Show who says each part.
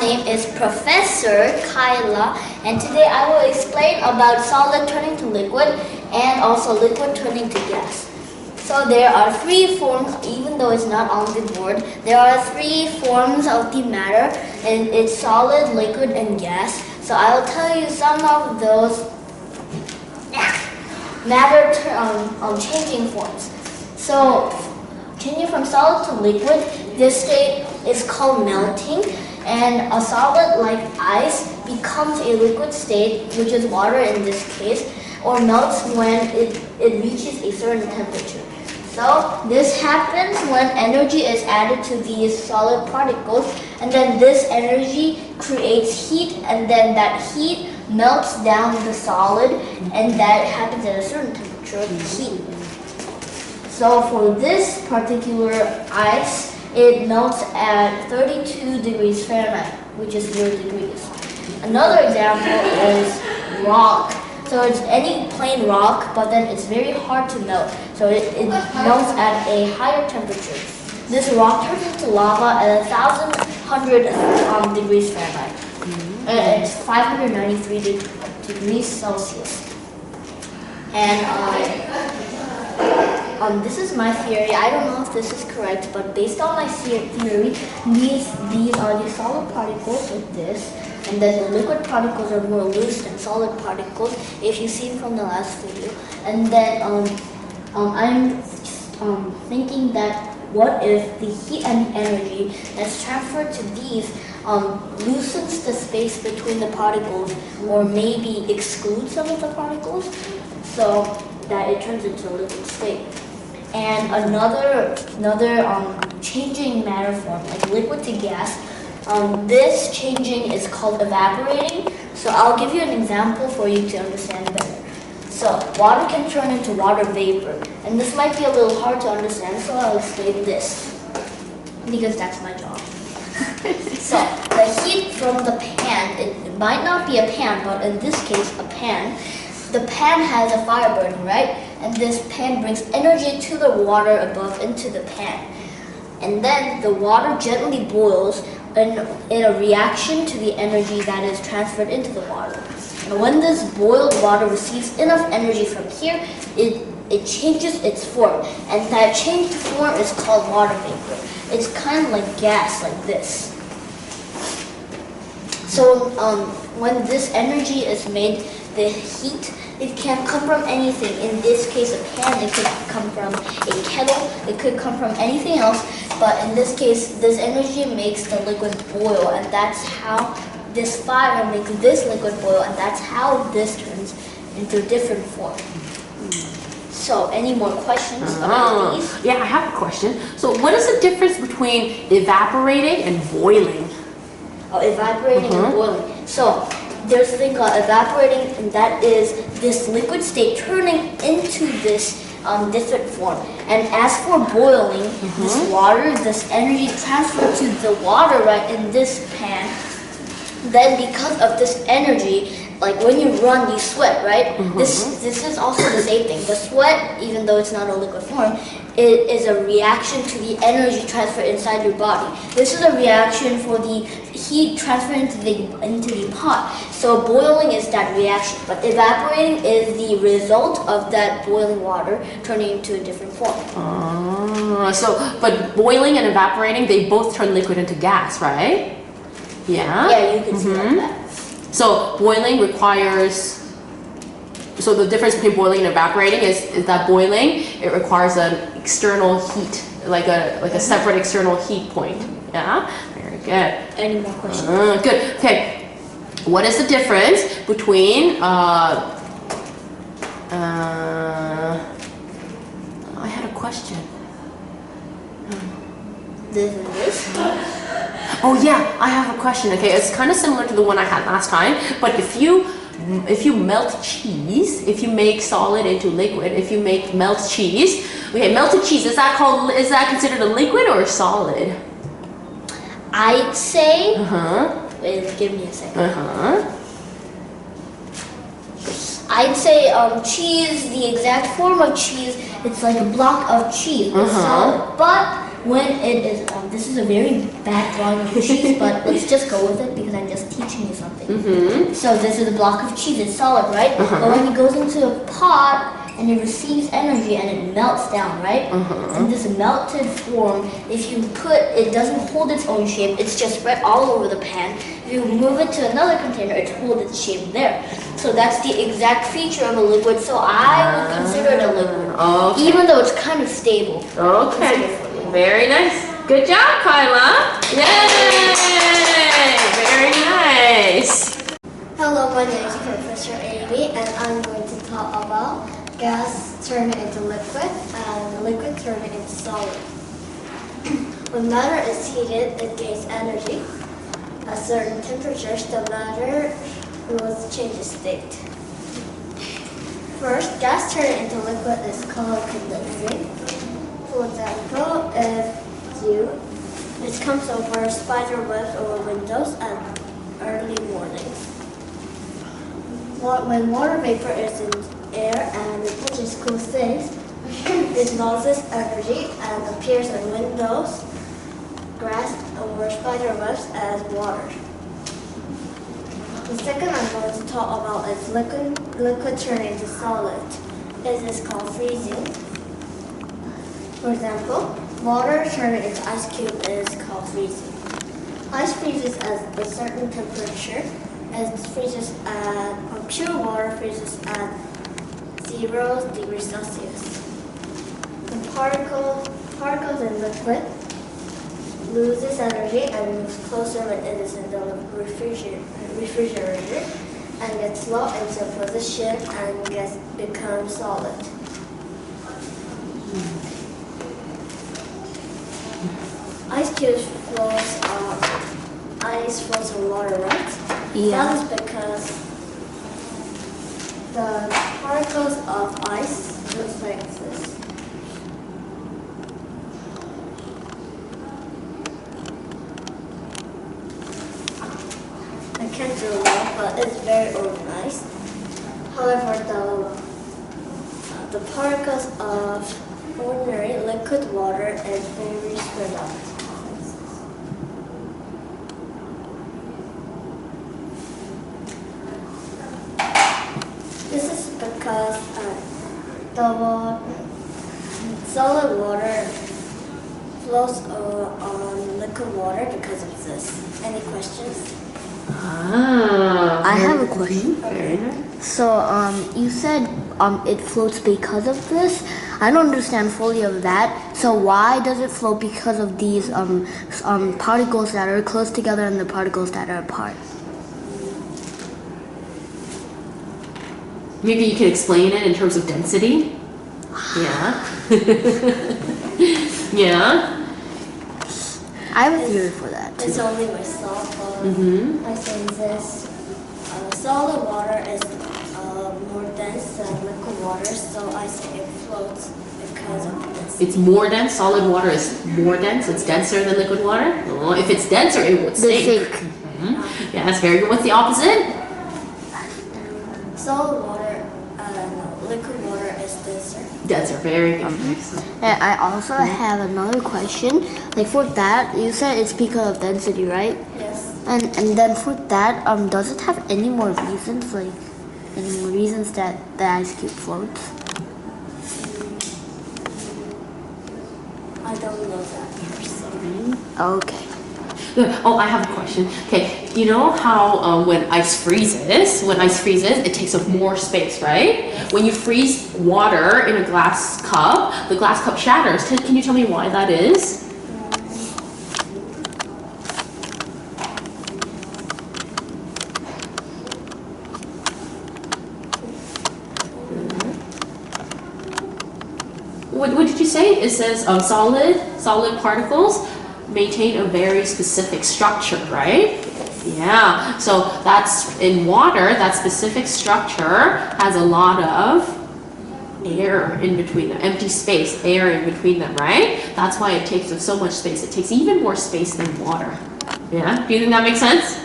Speaker 1: name is Professor Kyla, and today I will explain about solid turning to liquid and also liquid turning to gas. So there are three forms, even though it's not on the board, there are three forms of the matter, and it's solid, liquid, and gas. So I'll tell you some of those matter changing forms. So changing from solid to liquid, this state is called melting, and a solid like ice becomes a liquid state, which is water in this case, or melts when it reaches a certain temperature. So this happens when energy is added to these solid particles, and then this energy creates heat, and then that heat melts down the solid, and that happens at a certain temperature, heat. So for this particular ice, it melts at 32 degrees Fahrenheit, which is 0 degrees. Another example is rock. So it's any plain rock, but then it's very hard to melt. So it melts at a higher temperature. This rock turns into lava at 1,100 degrees Fahrenheit. And it's 593 degrees Celsius. And this is my theory. I don't know if this is correct, but based on my theory, these are the solid particles like this, and then the liquid particles are more loose than solid particles, if you've seen from the last video. And then I'm thinking that what if the heat and energy that's transferred to these loosens the space between the particles, or maybe excludes some of the particles, so that it turns into a liquid state. And another changing matter form, like liquid to gas, this changing is called evaporating. So I'll give you an example for you to understand better. So water can turn into water vapor, and this might be a little hard to understand, so I'll explain this, because that's my job. So the heat from the pan, it might not be a pan, but in this case a pan. The pan has a fire burning, right? And this pan brings energy to the water above into the pan. And then the water gently boils in a reaction to the energy that is transferred into the water. And when this boiled water receives enough energy from here, it changes its form. And that changed form is called water vapor. It's kind of like gas, like this. So when this energy is made, the heat, it can come from anything. In this case, a pan, it could come from a kettle, it could come from anything else, but in this case, this energy makes the liquid boil, and that's how this fire makes this liquid boil, and that's how this turns into a different form. So, any more questions about these?
Speaker 2: Yeah, I have a question. So, what is the difference between evaporating and boiling?
Speaker 1: Oh, evaporating and boiling. So, there's a thing called evaporating, and that is this liquid state turning into this different form. And as for boiling, this water, this energy transferred to the water right in this pan, then because of this energy, like when you run, you sweat, right? This is also the same thing. The sweat, even though it's not a liquid form, it is a reaction to the energy transfer inside your body. This is a reaction for the heat transfer into the pot. So boiling is that reaction, but evaporating is the result of that boiling water turning into a different form.
Speaker 2: But boiling and evaporating, they both turn liquid into gas, right? Yeah?
Speaker 1: Yeah, you can see that.
Speaker 2: So boiling requires, so the difference between boiling and evaporating is that boiling, it requires an external heat, like a separate external heat point. Yeah? Very good.
Speaker 1: Any more questions?
Speaker 2: Good. Okay. What is the difference between I had a question.
Speaker 1: This and this?
Speaker 2: Oh yeah, I have a question. Okay, it's kind of similar to the one I had last time, but if you melt cheese, if you make solid into liquid, if you melt cheese, okay, melted cheese, is that considered a liquid or a solid?
Speaker 1: I'd say wait, give me a second. I'd say cheese, the exact form of cheese, it's like a block of cheese. It's solid, but when it is, this is a very bad drawing of cheese, but let's just go with it because I'm just teaching you something. So this is a block of cheese, it's solid, right? But when it goes into a pot and it receives energy and it melts down, right? In this melted form, if you put, it doesn't hold its own shape, it's just spread all over the pan. If you move it to another container, it holds its shape there. So that's the exact feature of a liquid, so I would consider it a liquid.
Speaker 2: Okay.
Speaker 1: Even though it's kind of stable.
Speaker 2: Okay. Very nice. Good job, Kyla. Yay! Very nice.
Speaker 3: Hello, my name is Professor Amy, and I'm going to talk about gas turning into liquid and liquid turning into solid. When matter is heated, it gains energy. At certain temperatures, the matter will change its state. First, gas turning into liquid is called condensing. For example, it comes over spider webs or windows at early mornings. When water vapor is in air and it touches cool things, it loses energy and appears on windows, grass, or spider webs as water. The second I'm going to talk about is liquid turning into solid. This is called freezing. For example, water turning into ice cube is called freezing. Ice freezes at a certain temperature. It freezes at, pure water freezes at 0 degrees Celsius. The particles in liquid loses energy and moves closer when it is in the refrigerator and gets locked into position and becomes solid. Ice cubes ice floats on water, right?
Speaker 1: Yeah.
Speaker 3: That is because the particles of ice looks like this. I can't do it well, but it's very organized. However, the particles of ordinary liquid water is very spread out. This is because solid water flows on liquid water because of this. Any questions?
Speaker 2: Ah.
Speaker 1: I have a question.
Speaker 2: Very nice.
Speaker 1: So, you said it floats because of this. I don't understand fully of that. So why does it float because of these particles that are close together and the particles that are apart?
Speaker 2: Maybe you could explain it in terms of density. Yeah. Yeah.
Speaker 1: I have a theory for that
Speaker 3: It's
Speaker 1: too.
Speaker 3: only myself. I say this. Solid water is more dense than liquid water, so I say it floats because of this.
Speaker 2: It's more dense. Solid water is more dense. It's denser than liquid water. Oh, if it's denser, it would
Speaker 1: They
Speaker 2: sink.
Speaker 1: think.
Speaker 2: Yeah, that's very good. What's the opposite?
Speaker 3: Solid water, liquid water is denser.
Speaker 2: Denser. Very good.
Speaker 1: And I also have another question. Like for that, you said it's because of density, right?
Speaker 3: Yes.
Speaker 1: And then for that, does it have any more reasons, like any more reasons that the ice cube floats?
Speaker 3: I don't know that personally.
Speaker 1: Okay.
Speaker 2: Oh, I have a question. Okay, you know how when ice freezes, it takes up more space, right? When you freeze water in a glass cup, the glass cup shatters. Can you tell me why that is? What did you say? It says solid particles maintain a very specific structure, right? Yeah, so that's in water, that specific structure has a lot of air in between them, empty space, air in between them, right? That's why it takes up so much space. It takes even more space than water. Yeah, do you think that makes sense?